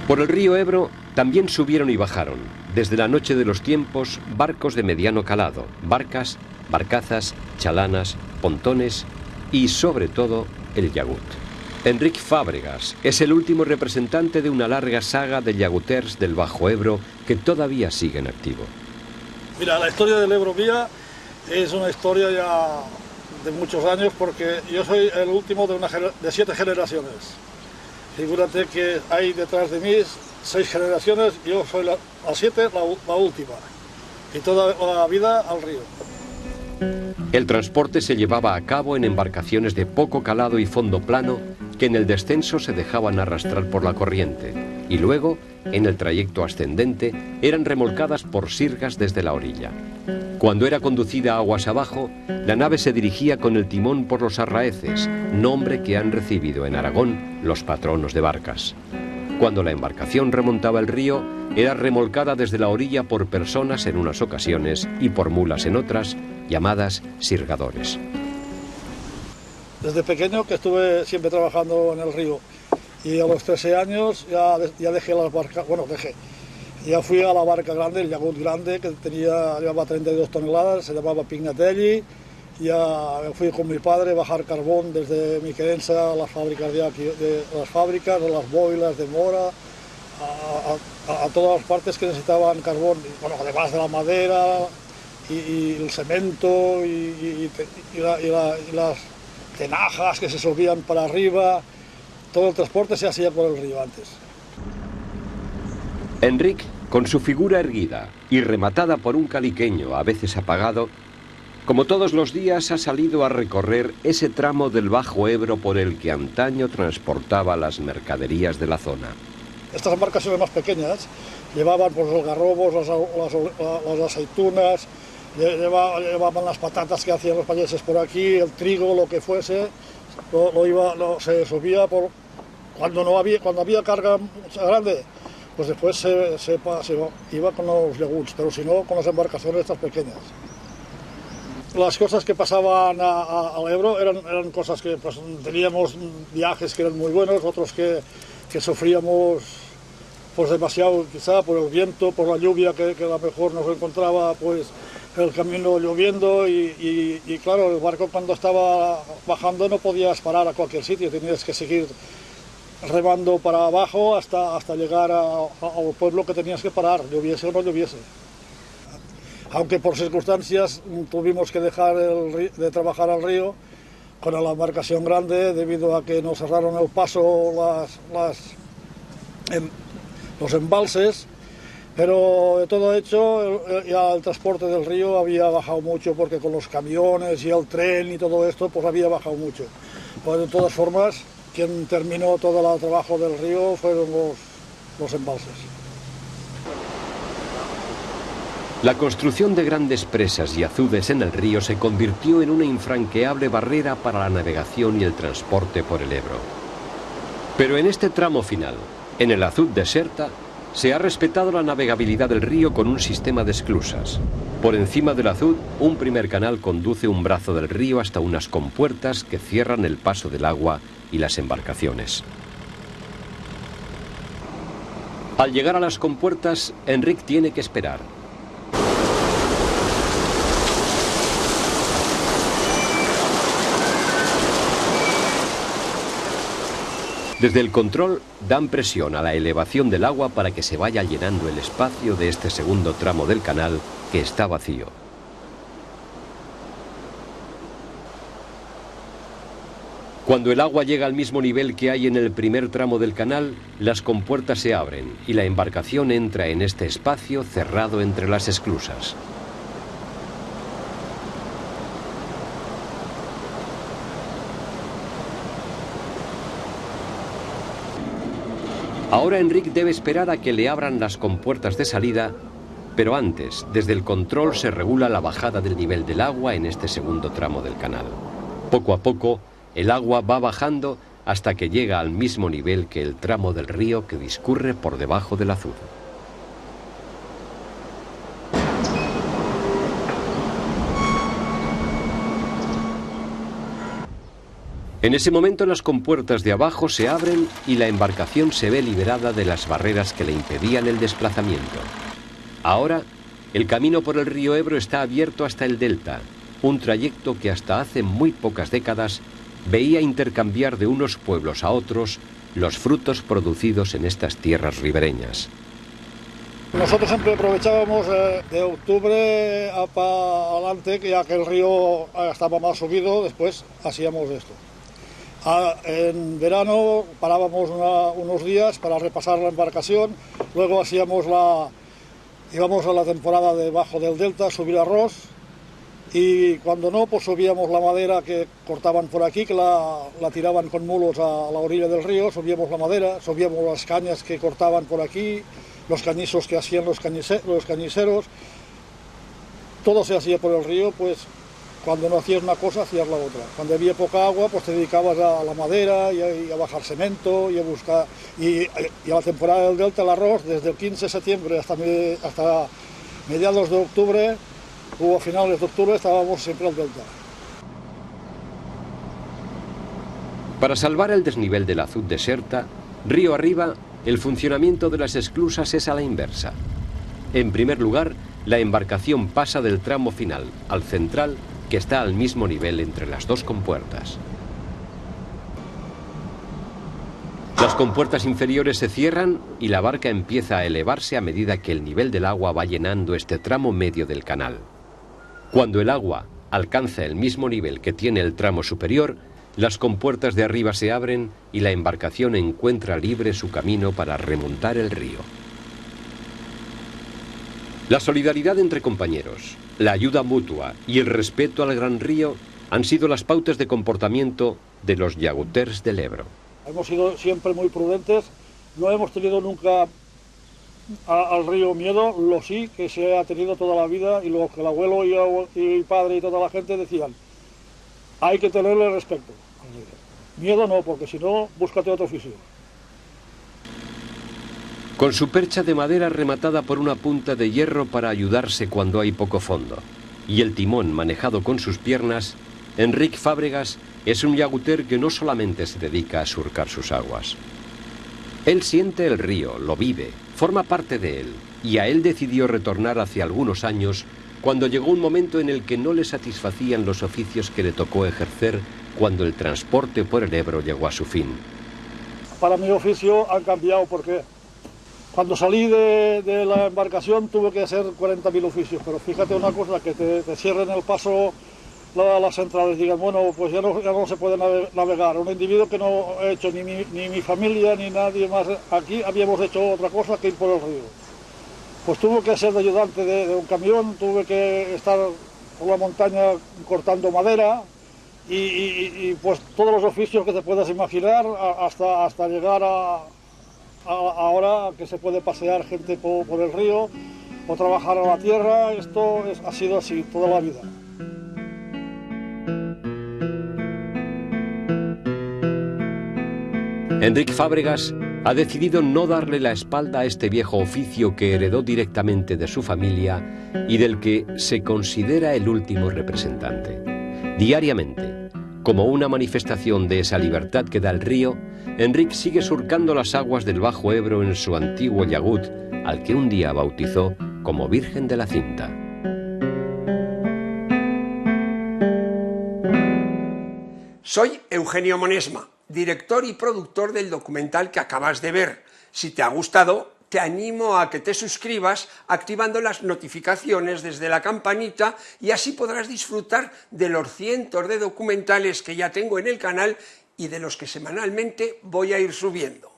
Por el río Ebro también subieron y bajaron, desde la noche de los tiempos, barcos de mediano calado, barcas, barcazas, chalanas, pontones y, sobre todo, el yagut. Enric Fàbregas es el último representante de una larga saga de yaguters del Bajo Ebro que todavía sigue en activo. Mira, la historia del Ebro mía es una historia ya de muchos años, porque yo soy el último de 7 generaciones. Figúrate que hay detrás de mí 6 generaciones, yo soy la 7, la última, y toda la vida al río. El transporte se llevaba a cabo en embarcaciones de poco calado y fondo plano que en el descenso se dejaban arrastrar por la corriente y luego, en el trayecto ascendente, eran remolcadas por sirgas desde la orilla. Cuando era conducida aguas abajo, la nave se dirigía con el timón por los arraeces, nombre que han recibido en Aragón los patronos de barcas. Cuando la embarcación remontaba el río, era remolcada desde la orilla por personas en unas ocasiones y por mulas en otras, llamadas sirgadores. Desde pequeño que estuve siempre trabajando en el río, y a los 13 años ya dejé las barcas, ya fui a la barca grande, el yagut grande, que llevaba 32 toneladas, se llamaba Pignatelli. Ya fui con mi padre a bajar carbón desde Miquelensa a las fábricas de aquí, a las boilas de Mora, a todas las partes que necesitaban carbón, bueno, además de la madera y el cemento y las tenajas que se subían para arriba. Todo el transporte se hacía por el río antes. Enric, con su figura erguida y rematada por un caliqueño a veces apagado, como todos los días ha salido a recorrer ese tramo del Bajo Ebro por el que antaño transportaba las mercaderías de la zona. Estas embarcaciones más pequeñas llevaban pues, los garrobos, las aceitunas, llevaban las patatas que hacían los payeses por aquí, el trigo, lo que fuese, se subía por cuando había carga grande, pues después se iba con los yaguts, pero si no con las embarcaciones estas pequeñas. Las cosas que pasaban al Ebro eran cosas que pues, teníamos viajes que eran muy buenos, otros que sufríamos pues demasiado, quizá por el viento, por la lluvia que a lo mejor nos encontraba pues el camino lloviendo y claro, el barco cuando estaba bajando no podías parar a cualquier sitio, tenías que seguir remando para abajo hasta llegar al pueblo que tenías que parar, lloviese o no lloviese. Aunque por circunstancias tuvimos que dejar de trabajar al río con la embarcación grande debido a que nos cerraron el paso los embalses, pero de todo hecho ya el transporte del río había bajado mucho porque con los camiones y el tren y todo esto pues había bajado mucho. Pues de todas formas, quien terminó todo el trabajo del río fueron los embalses. La construcción de grandes presas y azudes en el río se convirtió en una infranqueable barrera para la navegación y el transporte por el Ebro. Pero en este tramo final, en el azud de Serta, se ha respetado la navegabilidad del río con un sistema de esclusas. Por encima del azud, un primer canal conduce un brazo del río hasta unas compuertas que cierran el paso del agua y las embarcaciones. Al llegar a las compuertas, Enric tiene que esperar. Desde el control dan presión a la elevación del agua para que se vaya llenando el espacio de este segundo tramo del canal que está vacío. Cuando el agua llega al mismo nivel que hay en el primer tramo del canal, las compuertas se abren y la embarcación entra en este espacio cerrado entre las esclusas. Ahora Enric debe esperar a que le abran las compuertas de salida, pero antes, desde el control se regula la bajada del nivel del agua en este segundo tramo del canal. Poco a poco, el agua va bajando hasta que llega al mismo nivel que el tramo del río que discurre por debajo del azud. En ese momento las compuertas de abajo se abren y la embarcación se ve liberada de las barreras que le impedían el desplazamiento. Ahora, el camino por el río Ebro está abierto hasta el delta, un trayecto que hasta hace muy pocas décadas veía intercambiar de unos pueblos a otros los frutos producidos en estas tierras ribereñas. Nosotros siempre aprovechábamos de octubre para adelante, ya que el río estaba más subido, después hacíamos esto. En verano parábamos unos días para repasar la embarcación, luego íbamos a la temporada debajo del delta, subir arroz, y cuando no, pues subíamos la madera que cortaban por aquí, que la tiraban con mulos a la orilla del río, subíamos la madera, subíamos las cañas que cortaban por aquí, los cañizos que hacían los cañiceros, todo se hacía por el río, pues cuando no hacías una cosa, hacías la otra. Cuando había poca agua, pues te dedicabas a la madera y a bajar cemento y a buscar. Y a la temporada del delta, el arroz, desde el 15 de septiembre hasta mediados de octubre, o a finales de octubre, estábamos siempre al delta. Para salvar el desnivel del Azud Deserta, río arriba, el funcionamiento de las esclusas es a la inversa. En primer lugar, la embarcación pasa del tramo final al central, que está al mismo nivel entre las dos compuertas. Las compuertas inferiores se cierran y la barca empieza a elevarse a medida que el nivel del agua va llenando este tramo medio del canal. Cuando el agua alcanza el mismo nivel que tiene el tramo superior, las compuertas de arriba se abren y la embarcación encuentra libre su camino para remontar el río. La solidaridad entre compañeros, la ayuda mutua y el respeto al gran río han sido las pautas de comportamiento de los yaguters del Ebro. Hemos sido siempre muy prudentes, no hemos tenido nunca al río miedo, lo sí que se ha tenido toda la vida, y lo que el abuelo y el padre y toda la gente decían, hay que tenerle respeto al río. Miedo no, porque si no, búscate otro oficio. Con su percha de madera rematada por una punta de hierro para ayudarse cuando hay poco fondo, y el timón manejado con sus piernas, Enric Fàbregas es un yaguter que no solamente se dedica a surcar sus aguas. Él siente el río, lo vive, forma parte de él, y a él decidió retornar hace algunos años, cuando llegó un momento en el que no le satisfacían los oficios que le tocó ejercer cuando el transporte por el Ebro llegó a su fin. Para mi oficio han cambiado porque cuando salí de la embarcación tuve que hacer 40.000 oficios, pero fíjate una cosa, que te cierren el paso las centrales, digan, bueno, pues ya no se puede navegar. Un individuo que no he hecho ni mi familia ni nadie más aquí, habíamos hecho otra cosa que ir por el río. Pues tuve que ser de ayudante de un camión, tuve que estar por la montaña cortando madera y pues todos los oficios que te puedas imaginar hasta llegar a ahora que se puede pasear gente por el río o trabajar a la tierra. Esto ha sido así toda la vida. Enric Fàbregas ha decidido no darle la espalda a este viejo oficio que heredó directamente de su familia y del que se considera el último representante. Diariamente, como una manifestación de esa libertad que da el río, Enric sigue surcando las aguas del Bajo Ebro en su antiguo yagut, al que un día bautizó como Virgen de la Cinta. Soy Eugenio Monesma, director y productor del documental que acabas de ver. Si te ha gustado, te animo a que te suscribas activando las notificaciones desde la campanita y así podrás disfrutar de los cientos de documentales que ya tengo en el canal y de los que semanalmente voy a ir subiendo.